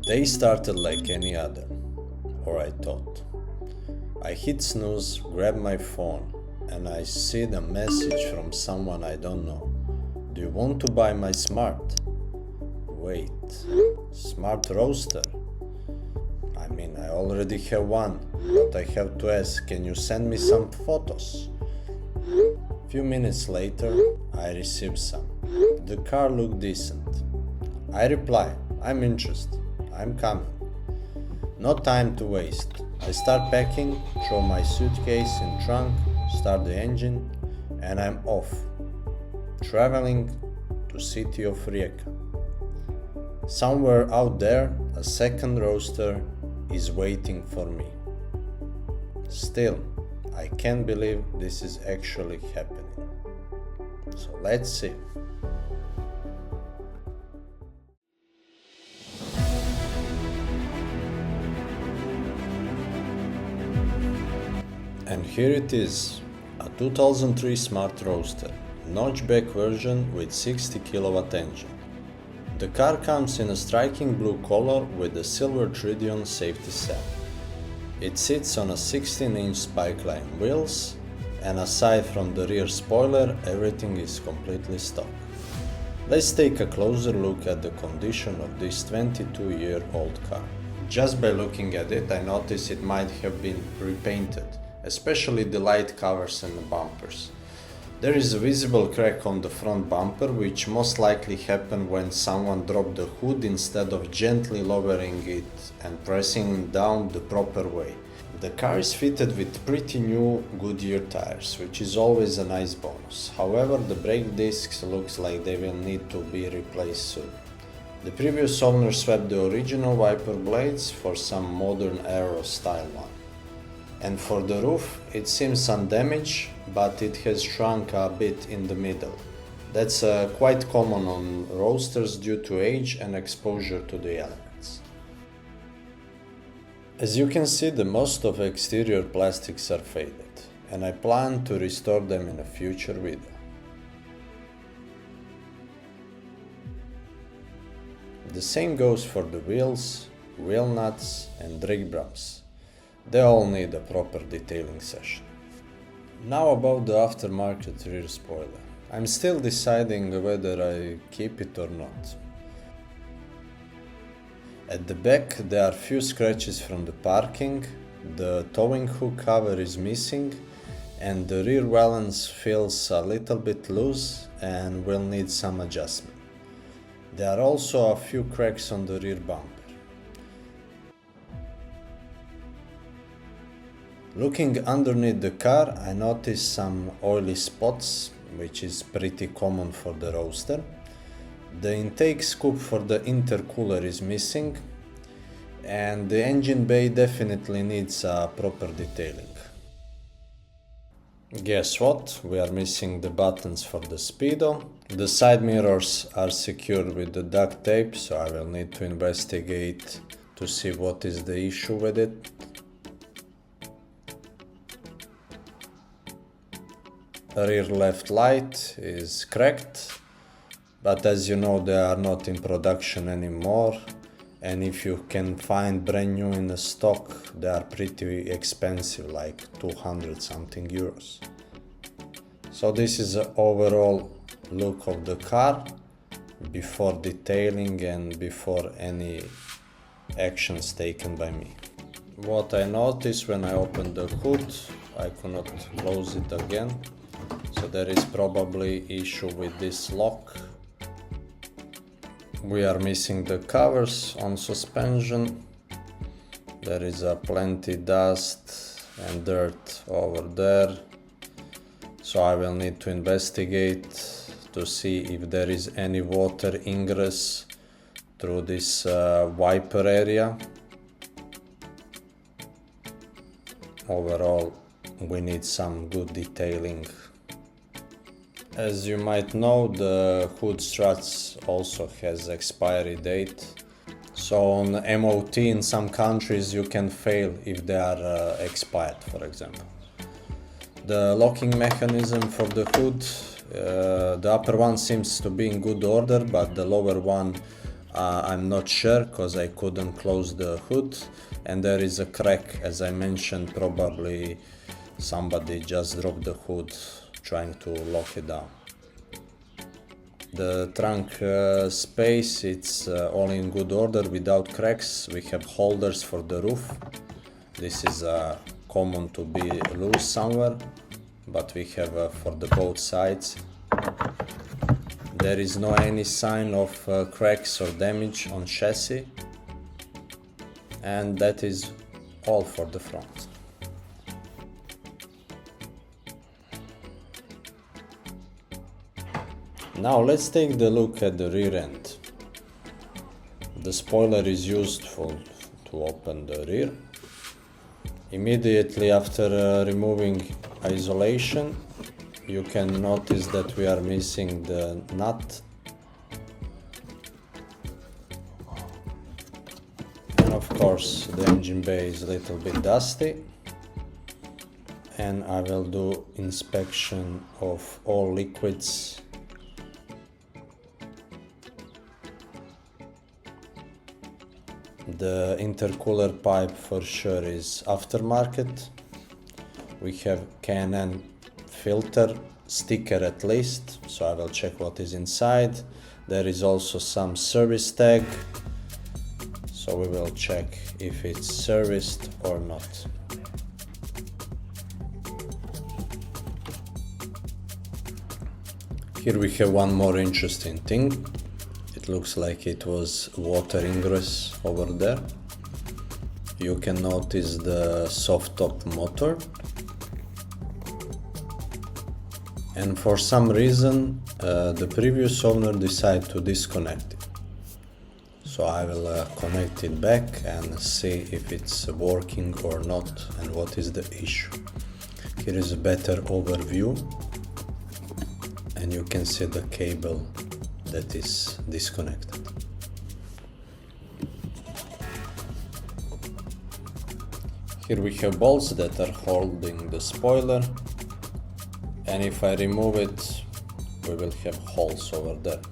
Day started like any other, or I thought. I hit snooze, grab my phone, and I see the message from someone I don't know. Do you want to buy my smart? Wait, smart roaster? I already have one, but I have to ask, can you send me some photos? Few minutes later, I received some. The car looked decent. I reply, I'm interested, I'm coming. No time to waste. I start packing, throw my suitcase in trunk, start the engine, and I'm off, traveling to city of Rijeka. Somewhere out there, a second roaster is waiting for me. Still, I can't believe this is actually happening. So let's see. And here it is, a 2003 Smart Roadster, notchback version with 60 kilowatt engine. The car comes in a striking blue color with a silver tritium safety set. It sits on a 16-inch spike-line wheels, and aside from the rear spoiler, everything is completely stock. Let's take a closer look at the condition of this 22-year-old car. Just by looking at it, I notice it might have been repainted, especially the light covers and the bumpers. There is a visible crack on the front bumper, which most likely happened when someone dropped the hood instead of gently lowering it and pressing it down the proper way. The car is fitted with pretty new Goodyear tires, which is always a nice bonus. However, the brake discs looks like they will need to be replaced soon. The previous owner swapped the original wiper blades for some modern aero style one. And for the roof, it seems undamaged, but it has shrunk a bit in the middle. That's quite common on roadsters due to age and exposure to the elements. As you can see, the most of exterior plastics are faded, and I plan to restore them in a future video. The same goes for the wheels, wheel nuts and brake drums. They all need a proper detailing session. Now about the aftermarket rear spoiler. I'm still deciding whether I keep it or not. At the back there are few scratches from the parking, the towing hook cover is missing, and the rear valance feels a little bit loose and will need some adjustment. There are also a few cracks on the rear bumper. Looking underneath the car, I noticed some oily spots, which is pretty common for the Roadster. The intake scoop for the intercooler is missing, and the engine bay definitely needs a proper detailing. Guess what? We are missing the buttons for the speedo. The side mirrors are secured with the duct tape, so I will need to investigate to see what is the issue with it. Rear left light is cracked, but as you know they are not in production anymore, and if you can find brand new in the stock they are pretty expensive, like 200 something euros. So this is the overall look of the car before detailing and before any actions taken by me. What I noticed when I opened the hood, I could not close it again. So there is probably issue with this lock. We are missing the covers on suspension. There is plenty dust and dirt over there. So I will need to investigate to see if there is any water ingress through this wiper area. Overall, we need some good detailing. As you might know, the hood struts also has expiry date. So on MOT in some countries you can fail if they are expired, for example. The locking mechanism for the hood, the upper one seems to be in good order, but the lower one I'm not sure because I couldn't close the hood, and there is a crack. As I mentioned, probably somebody just dropped the hood trying to lock it down. The trunk space, it's all in good order without cracks. We have holders for the roof. This is common to be loose somewhere, but we have for the both sides. There is no any sign of cracks or damage on chassis, and that is all for the front. Now let's take the look at the rear end. The spoiler is used to open the rear. Immediately after removing isolation, you can notice that we are missing the nut. And of course the engine bay is a little bit dusty. And I will do inspection of all liquids. The intercooler pipe for sure is aftermarket. We have K&N filter sticker at least, so I will check what is inside. There is also some service tag, so we will check if it's serviced or not. Here we have one more interesting thing. It looks like it was water ingress over there. You can notice the soft top motor. And for some reason, the previous owner decided to disconnect it. So I will connect it back and see if it's working or not and what is the issue. Here is a better overview, and you can see the cable that is disconnected. Here we have bolts that are holding the spoiler, and if I remove it, we will have holes over there.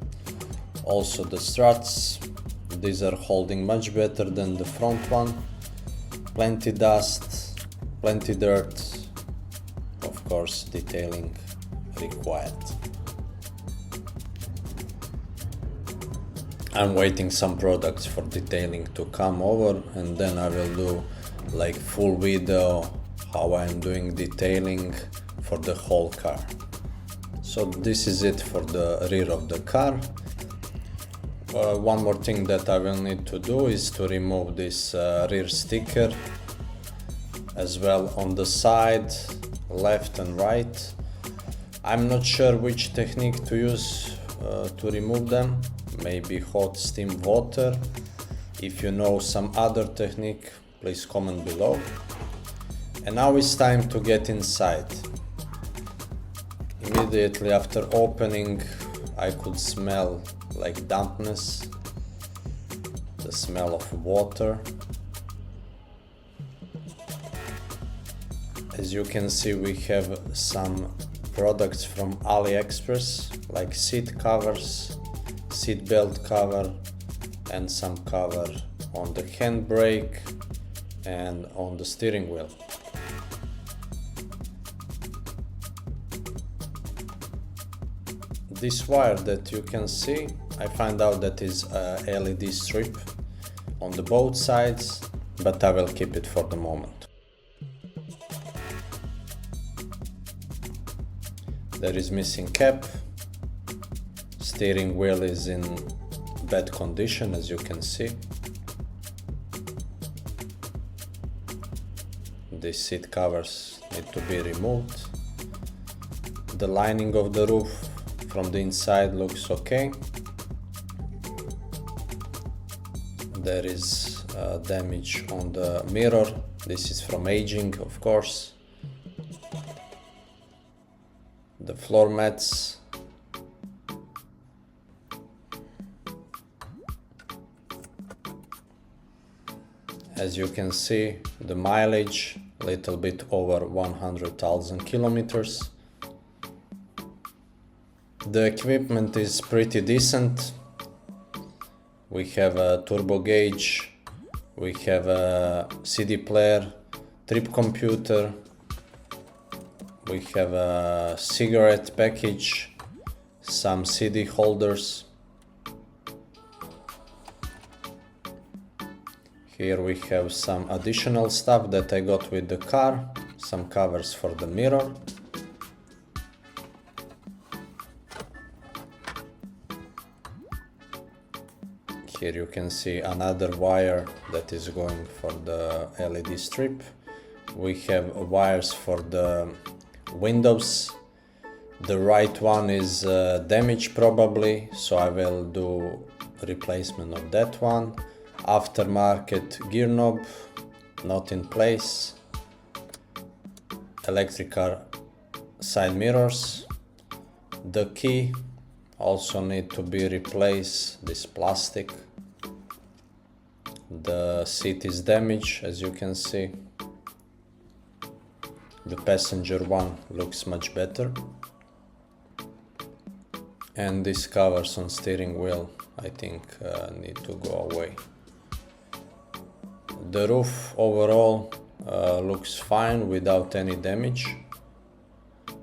Also the struts, these are holding much better than the front one. Plenty dust, plenty dirt, of course detailing required. I'm waiting some products for detailing to come over, and then I will do like full video how I'm doing detailing for the whole car. So this is it for the rear of the car. One more thing that I will need to do is to remove this rear sticker as well on the side, left and right. I'm not sure which technique to use to remove them. Maybe hot steam water. If you know some other technique, please comment below. And now it's time to get inside. Immediately after opening, I could smell like dampness, the smell of water. As you can see, we have some products from AliExpress, like seat covers, seat belt cover, and some cover on the handbrake and on the steering wheel. This wire that you can see, I find out that is a LED strip on the both sides, but I will keep it for the moment. There is missing cap. Steering wheel is in bad condition, as you can see. These seat covers need to be removed. The lining of the roof from the inside looks okay. There is damage on the mirror. This is from aging, of course. The floor mats. As you can see, the mileage a little bit over 100,000 kilometers. The equipment is pretty decent. We have a turbo gauge, we have a CD player, trip computer, we have a cigarette package, some CD holders. Here we have some additional stuff that I got with the car, some covers for the mirror. Here you can see another wire that is going for the LED strip. We have wires for the windows. The right one is damaged probably, so I will do replacement of that one. Aftermarket gear knob, not in place. Electrical side mirrors. The key also need to be replaced, this plastic. The seat is damaged, as you can see. The passenger one looks much better. And these covers on steering wheel, I think, need to go away. The roof overall looks fine without any damage,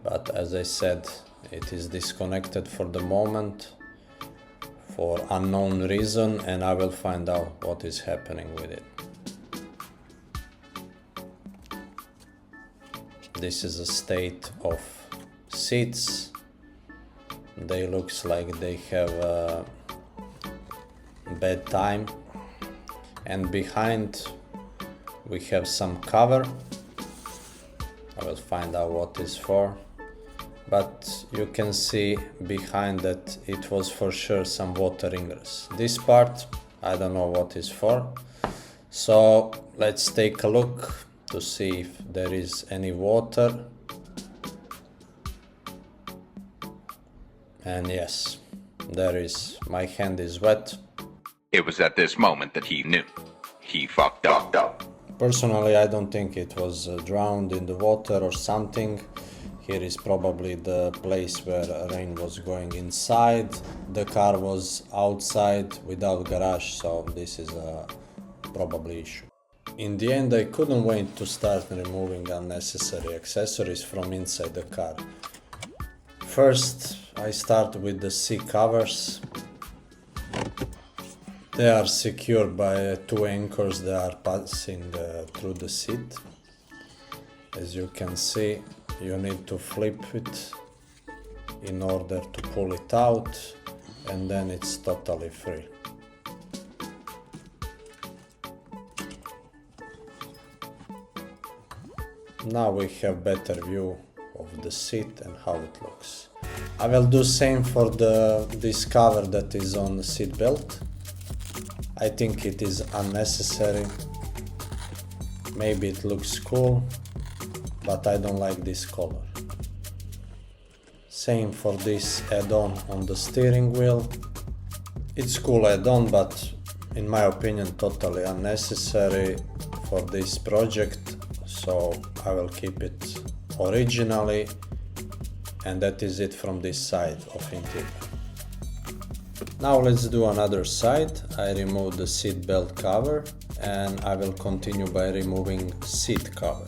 but as I said, it is disconnected for the moment for unknown reason, and I will find out what is happening with it. This is a state of seats. They looks like they have a bad time, and behind we have some cover. I will find out what is for, but you can see behind that it was for sure some water ingress. This part I don't know what is for, so let's take a look to see if there is any water. And yes, there is. My hand is wet. It was at this moment that he knew. He fucked up. Personally, I don't think it was drowned in the water or something. Here is probably the place where rain was going inside. The car was outside without garage, so this is a probably issue. In the end, I couldn't wait to start removing unnecessary accessories from inside the car. First, I start with the seat covers. They are secured by two anchors that are passing through the seat. As you can see, you need to flip it in order to pull it out, and then it's totally free. Now we have better view of the seat and how it looks. I will do same for this cover that is on the seat belt. I think it is unnecessary. Maybe it looks cool, but I don't like this color. Same for this add-on on the steering wheel. It's cool add-on, but in my opinion totally unnecessary for this project, so I will keep it originally, and that is it from this side of interior. Now let's do another side. I remove the seat belt cover, and I will continue by removing seat cover.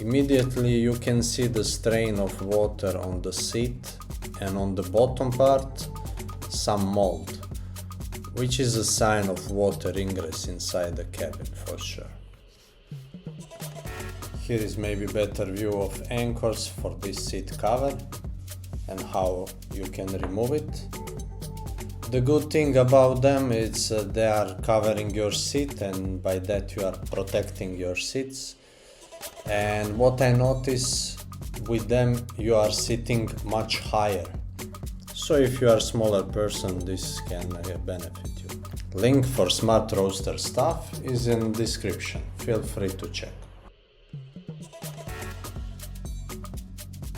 Immediately you can see the stain of water on the seat, and on the bottom part some mold, which is a sign of water ingress inside the cabin for sure. Here is maybe better view of anchors for this seat cover and how you can remove it. The good thing about them is they are covering your seat, and by that you are protecting your seats. And what I notice with them, you are sitting much higher. So if you are a smaller person, this can benefit you. Link for Smart Roadster stuff is in the description. Feel free to check.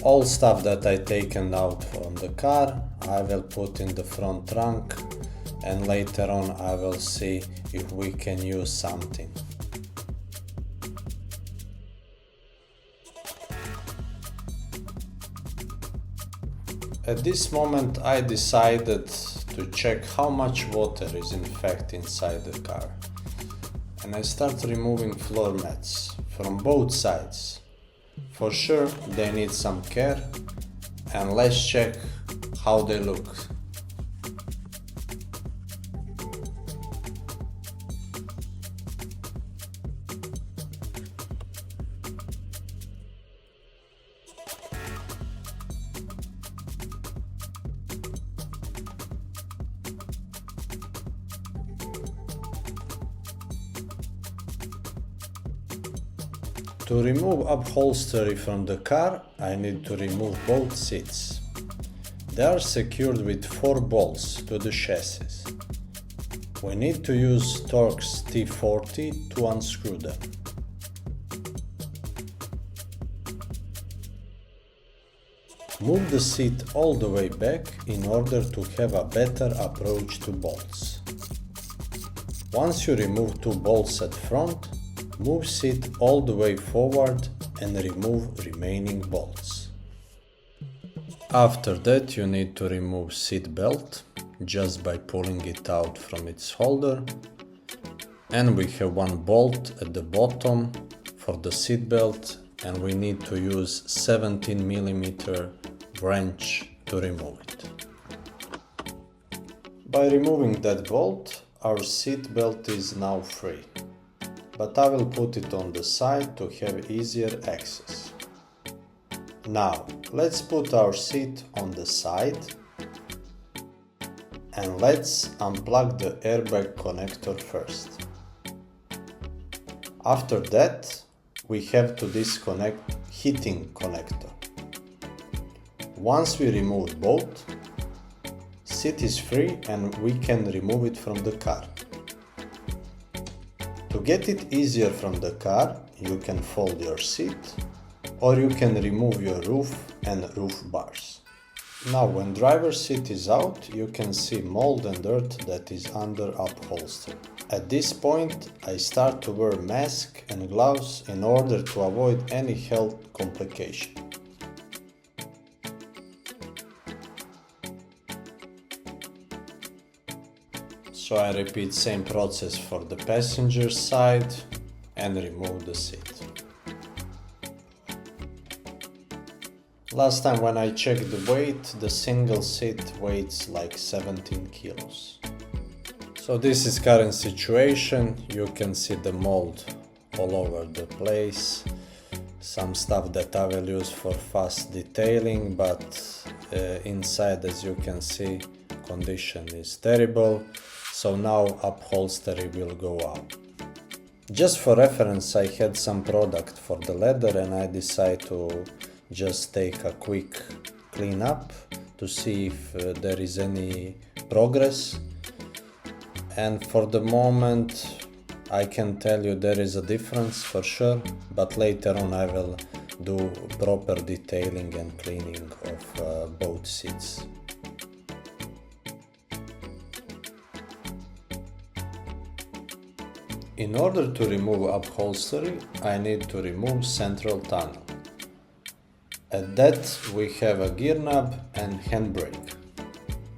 All stuff that I taken out from the car, I will put in the front trunk, and later on I will see if we can use something. At this moment I decided to check how much water is in fact inside the car. And I start removing floor mats from both sides. For sure they need some care, and let's check how they look. To remove upholstery from the car, I need to remove both seats. They are secured with 4 bolts to the chassis. We need to use Torx T40 to unscrew them. Move the seat all the way back in order to have a better approach to bolts. Once you remove 2 bolts at front, move seat all the way forward and remove remaining bolts. After that you need to remove seat belt just by pulling it out from its holder, and we have 1 bolt at the bottom for the seat belt, and we need to use 17mm wrench to remove it. By removing that bolt, our seat belt is now free. But I will put it on the side to have easier access. Now, let's put our seat on the side and let's unplug the airbag connector first. After that, we have to disconnect heating connector. Once we remove both, seat is free and we can remove it from the car. To get it easier from the car, you can fold your seat, or you can remove your roof and roof bars. Now when driver's seat is out, you can see mold and dirt that is under upholstery. At this point, I start to wear mask and gloves in order to avoid any health complication. So I repeat same process for the passenger side and remove the seat. Last time when I checked the weight, the single seat weighs like 17 kilos. So this is current situation. You can see the mold all over the place. Some stuff that I will use for fast detailing, but inside, as you can see, condition is terrible. So now upholstery will go out. Just for reference, I had some product for the leather and I decided to just take a quick clean up to see if there is any progress. And for the moment, I can tell you there is a difference for sure, but later on I will do proper detailing and cleaning of both seats. In order to remove upholstery, I need to remove central tunnel. At that we have a gear knob and handbrake.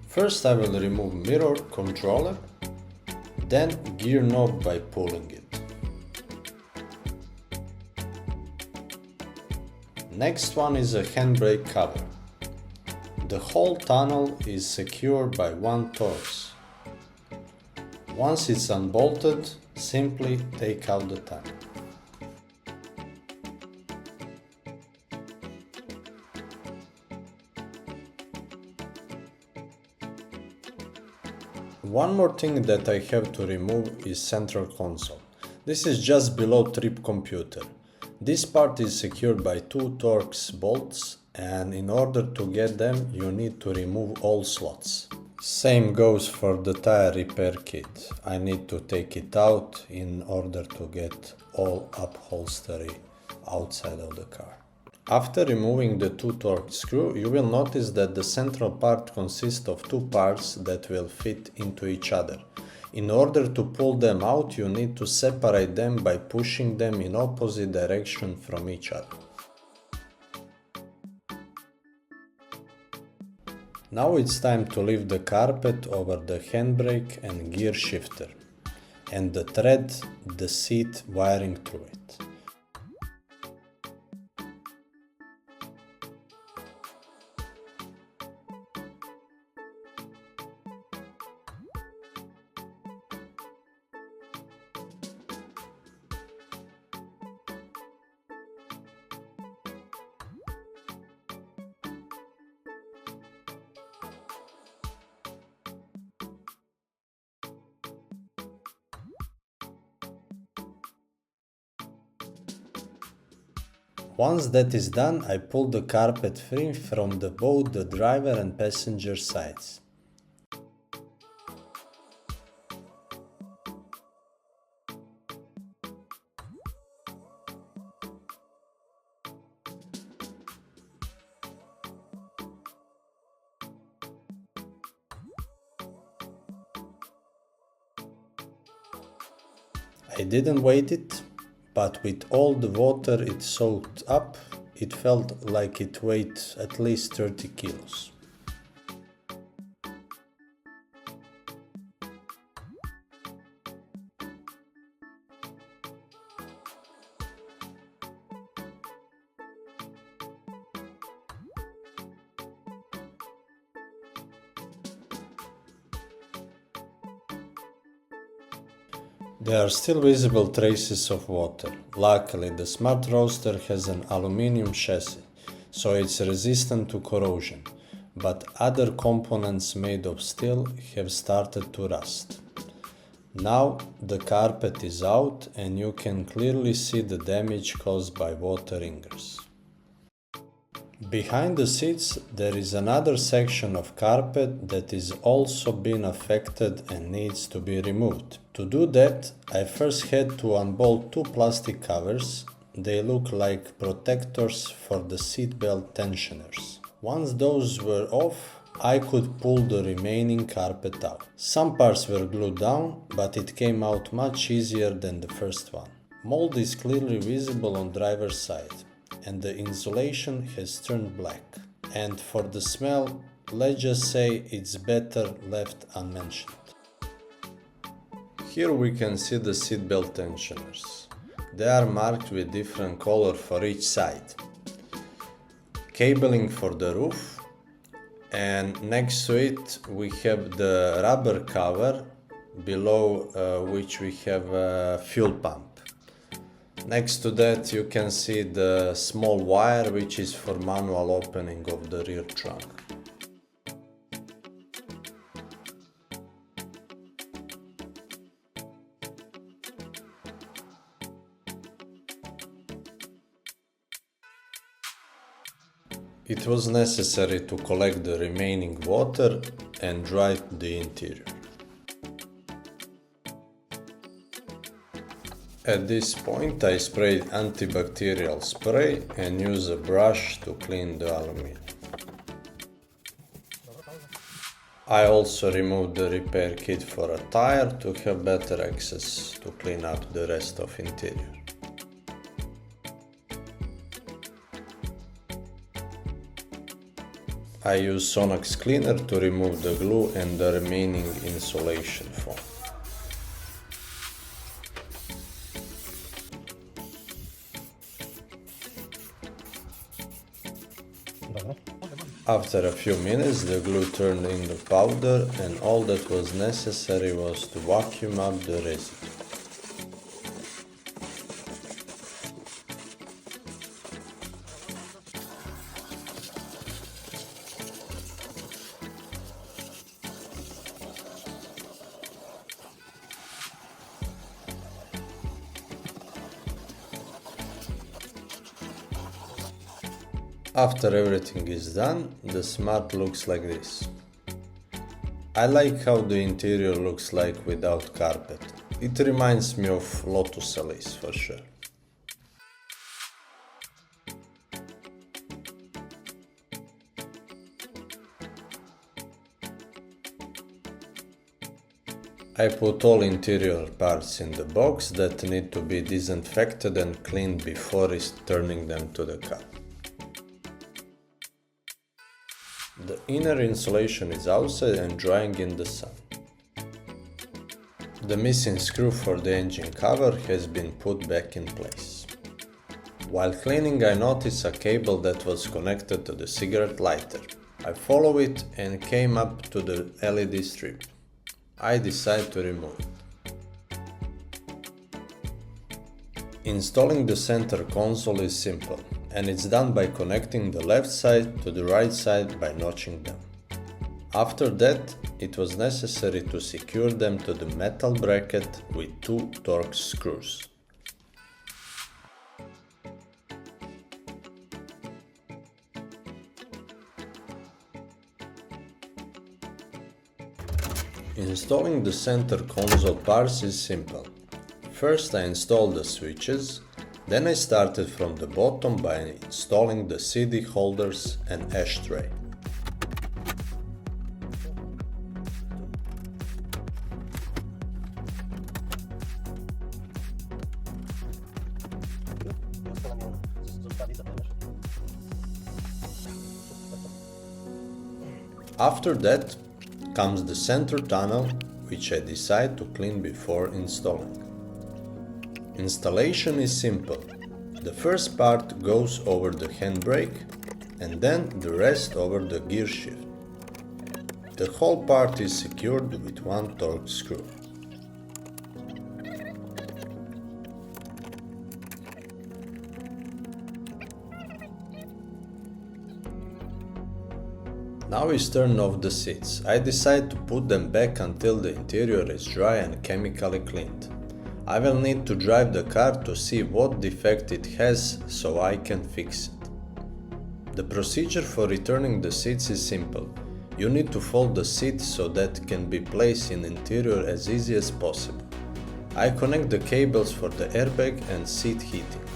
First I will remove mirror controller, then gear knob by pulling it. Next one is a handbrake cover. The whole tunnel is secured by 1 Torx. Once it's unbolted, simply take out the tunnel. One more thing that I have to remove is central console. This is just below trip computer. This part is secured by 2 Torx bolts, and in order to get them you need to remove all slots. Same goes for the tire repair kit. I need to take it out in order to get all upholstery outside of the car. After removing the 2 Torx screws, you will notice that the central part consists of 2 parts that will fit into each other. In order to pull them out, you need to separate them by pushing them in opposite direction from each other. Now it's time to lift the carpet over the handbrake and gear shifter and thread the seat wiring through it. Once that is done, I pull the carpet free from both the driver and passenger sides. I didn't weight it, but with all the water it soaked up, it felt like it weighed at least 30 kilos. There are still visible traces of water. Luckily, the Smart Roadster has an aluminum chassis, so it's resistant to corrosion, but other components made of steel have started to rust. Now the carpet is out and you can clearly see the damage caused by water ingress. Behind the seats there is another section of carpet that is also been affected and needs to be removed. To do that, I first had to unbolt two plastic covers. They look like protectors for the seatbelt tensioners. Once those were off, I could pull the remaining carpet out. Some parts were glued down, but it came out much easier than the first one. Mold is clearly visible on driver's side, and the insulation has turned black. And for the smell, let's just say it's better left unmentioned. Here we can see the seatbelt tensioners. They are marked with different color for each side. Cabling for the roof, and next to it we have the rubber cover below which we have a fuel pump. Next to that you can see the small wire which is for manual opening of the rear trunk. It was necessary to collect the remaining water and dry the interior. At this point I sprayed antibacterial spray and used a brush to clean the aluminum. I also removed the repair kit for a tire to have better access to clean up the rest of interior. I used Sonax cleaner to remove the glue and the remaining insulation foam. After a few minutes the glue turned into powder and all that was necessary was to vacuum up the residue. After everything is done, the Smart looks like this. I like how the interior looks like without carpet. It reminds me of Lotus Elise for sure. I put all interior parts in the box that need to be disinfected and cleaned before returning them to the car. The inner insulation is outside and drying in the sun. The missing screw for the engine cover has been put back in place. While cleaning, I noticed a cable that was connected to the cigarette lighter. I followed it and came up to the LED strip. I decided to remove it. Installing the center console is simple, and it's done by connecting the left side to the right side by notching them. After that, it was necessary to secure them to the metal bracket with 2 Torx screws. Installing the center console parts is simple. First I installed the switches, then I started from the bottom by installing the CD holders and ashtray. After that comes the center tunnel, which I decide to clean before installing. Installation is simple. The first part goes over the handbrake and then the rest over the gear shift. The whole part is secured with 1 Torx screw. Now is turn off the seats. I decide to put them back until the interior is dry and chemically cleaned. I will need to drive the car to see what defect it has so I can fix it. The procedure for returning the seats is simple. You need to fold the seat so that it can be placed in the interior as easy as possible. I connect the cables for the airbag and seat heating.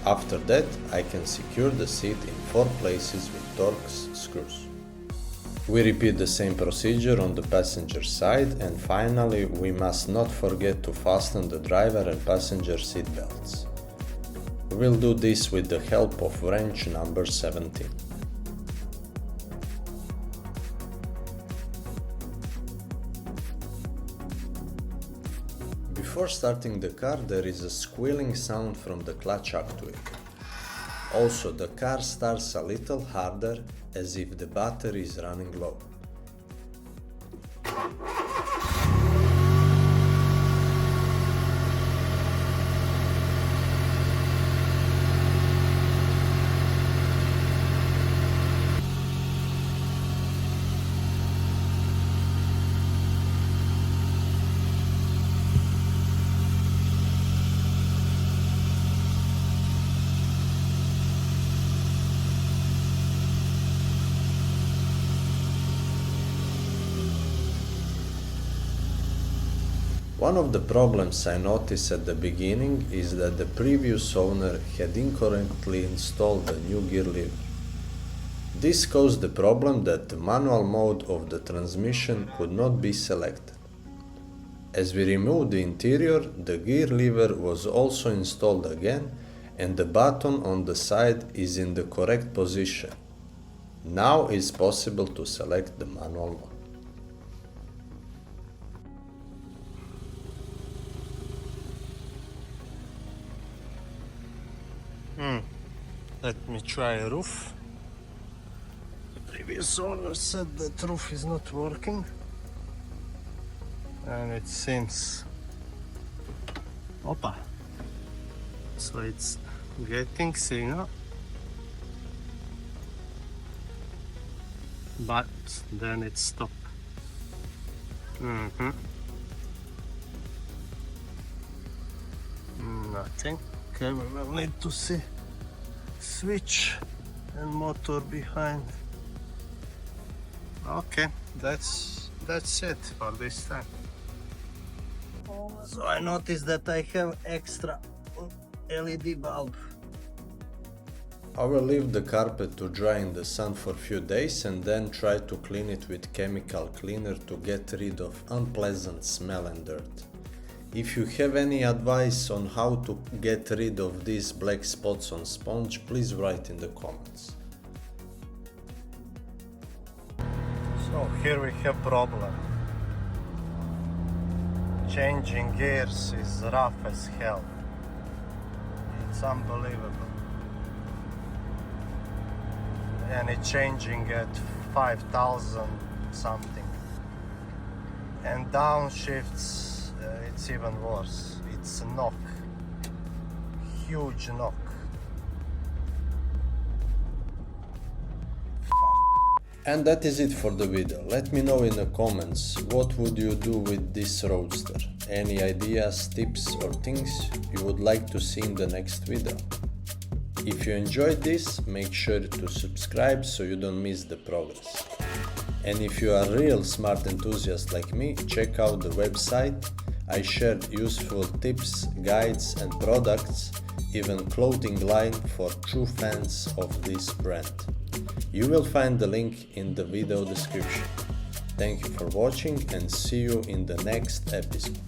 After that, I can secure the seat in 4 places with Torx screws. We repeat the same procedure on the passenger side, and finally we must not forget to fasten the driver and passenger seat belts. We'll do this with the help of wrench number 17. Before starting the car, there is a squealing sound from the clutch actuator. Also, the car starts a little harder, as if the battery is running low. One of the problems I noticed at the beginning is that the previous owner had incorrectly installed the new gear lever. This caused the problem that the manual mode of the transmission could not be selected. As we removed the interior, the gear lever was also installed again and the button on the side is in the correct position. Now it's possible to select the manual mode. Let me try a roof. The previous owner said that roof is not working, and it seems opa. So it's getting signal, but then it stopped. Nothing. Okay, we will need to see switch and motor behind. Okay, that's it for this time. So I noticed that I have extra LED bulb. I will leave the carpet to dry in the sun for a few days and then try to clean it with chemical cleaner to get rid of unpleasant smell and dirt. If you have any advice on how to get rid of these black spots on sponge, please write in the comments. So here we have problem. Changing gears is rough as hell. It's unbelievable. And it's changing at 5,000 something. And downshifts, it's even worse. It's a knock. Huge knock. And that is it for the video. Let me know in the comments what would you do with this Roadster. Any ideas, tips or things you would like to see in the next video. If you enjoyed this, make sure to subscribe so you don't miss the progress. And if you are a real smart enthusiast like me, check out the website. I shared useful tips, guides and products, even clothing line for true fans of this brand. You will find the link in the video description. Thank you for watching and see you in the next episode.